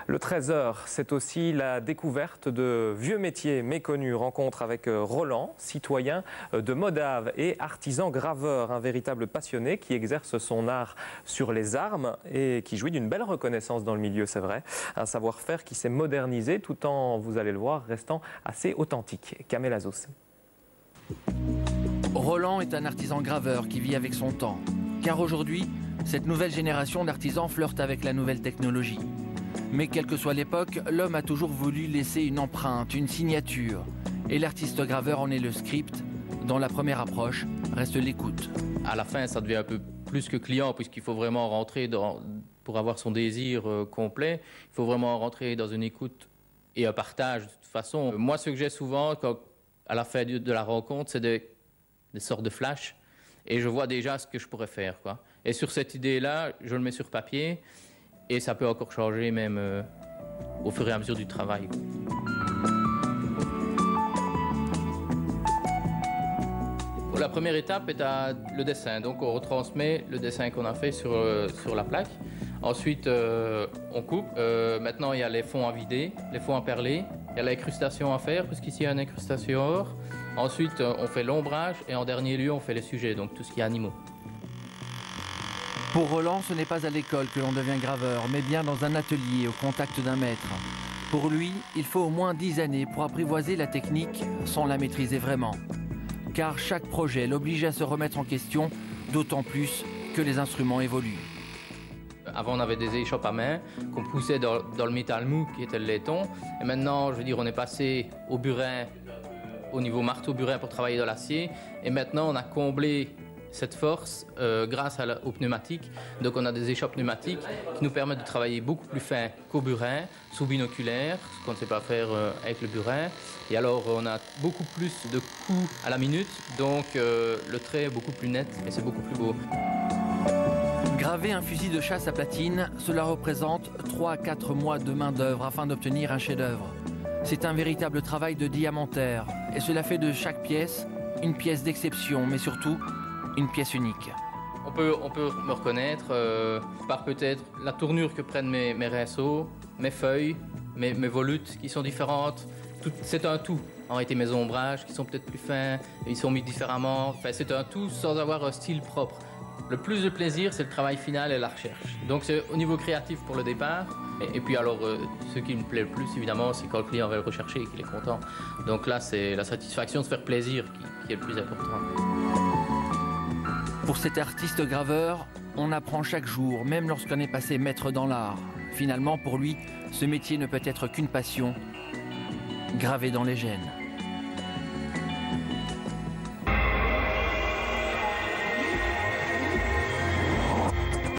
Le trésor, c'est aussi la découverte de vieux métiers méconnus. Rencontre avec Roland, citoyen de Modave et artisan graveur, un véritable passionné qui exerce son art sur les armes et qui jouit d'une belle reconnaissance dans le milieu, c'est vrai. Un savoir-faire qui s'est modernisé tout en, vous allez le voir, restant assez authentique. Kamel Azous. Roland est un artisan graveur qui vit avec son temps. Car aujourd'hui, cette nouvelle génération d'artisans flirte avec la nouvelle technologie. Mais quelle que soit l'époque, l'homme a toujours voulu laisser une empreinte, une signature. Et l'artiste graveur en est le script, dont la première approche reste l'écoute. À la fin, ça devient un peu plus que client, puisqu'il faut vraiment rentrer pour avoir son désir complet, il faut vraiment rentrer dans une écoute et un partage de toute façon. Moi, ce que j'ai souvent, à la fin de la rencontre, c'est des sortes de flash, et je vois déjà ce que je pourrais faire, quoi. Et sur cette idée-là, je le mets sur papier, et ça peut encore changer même au fur et à mesure du travail. La première étape est le dessin, donc on retransmet le dessin qu'on a fait sur la plaque. Ensuite, on coupe. Maintenant, il y a les fonds à vider, les fonds à perler. Il y a l'incrustation à faire, puisqu'ici il y a une incrustation or. Ensuite, on fait l'ombrage et en dernier lieu, on fait les sujets, donc tout ce qui est animaux. Pour Roland, ce n'est pas à l'école que l'on devient graveur, mais bien dans un atelier au contact d'un maître. Pour lui, il faut au moins 10 années pour apprivoiser la technique sans la maîtriser vraiment. Car chaque projet l'oblige à se remettre en question, d'autant plus que les instruments évoluent. Avant, on avait des échoppes à main qu'on poussait dans le métal mou qui était le laiton. Et maintenant, je veux dire, on est passé au burin, au niveau marteau-burin pour travailler dans l'acier. Et maintenant, on a comblé cette force grâce aux pneumatiques. Donc on a des échoppes pneumatiques qui nous permettent de travailler beaucoup plus fin qu'au burin, sous binoculaire, ce qu'on ne sait pas faire avec le burin. Et alors on a beaucoup plus de coups à la minute, donc le trait est beaucoup plus net et c'est beaucoup plus beau. Graver un fusil de chasse à platine, cela représente 3 à 4 mois de main d'œuvre afin d'obtenir un chef-d'œuvre. C'est un véritable travail de diamantaire et cela fait de chaque pièce une pièce d'exception, mais surtout une pièce unique. On peut me reconnaître par peut-être la tournure que prennent mes rinceaux, mes feuilles, mes volutes qui sont différentes. C'est un tout. En réalité, mes ombrages qui sont peut-être plus fins, ils sont mis différemment. Enfin, c'est un tout sans avoir un style propre. Le plus de plaisir, c'est le travail final et la recherche. Donc c'est au niveau créatif pour le départ. Et puis alors, ce qui me plaît le plus, évidemment, c'est quand le client va le rechercher et qu'il est content. Donc là, c'est la satisfaction de se faire plaisir qui est le plus important. Pour cet artiste graveur, on apprend chaque jour, même lorsqu'on est passé maître dans l'art. Finalement, pour lui, ce métier ne peut être qu'une passion, gravée dans les gènes.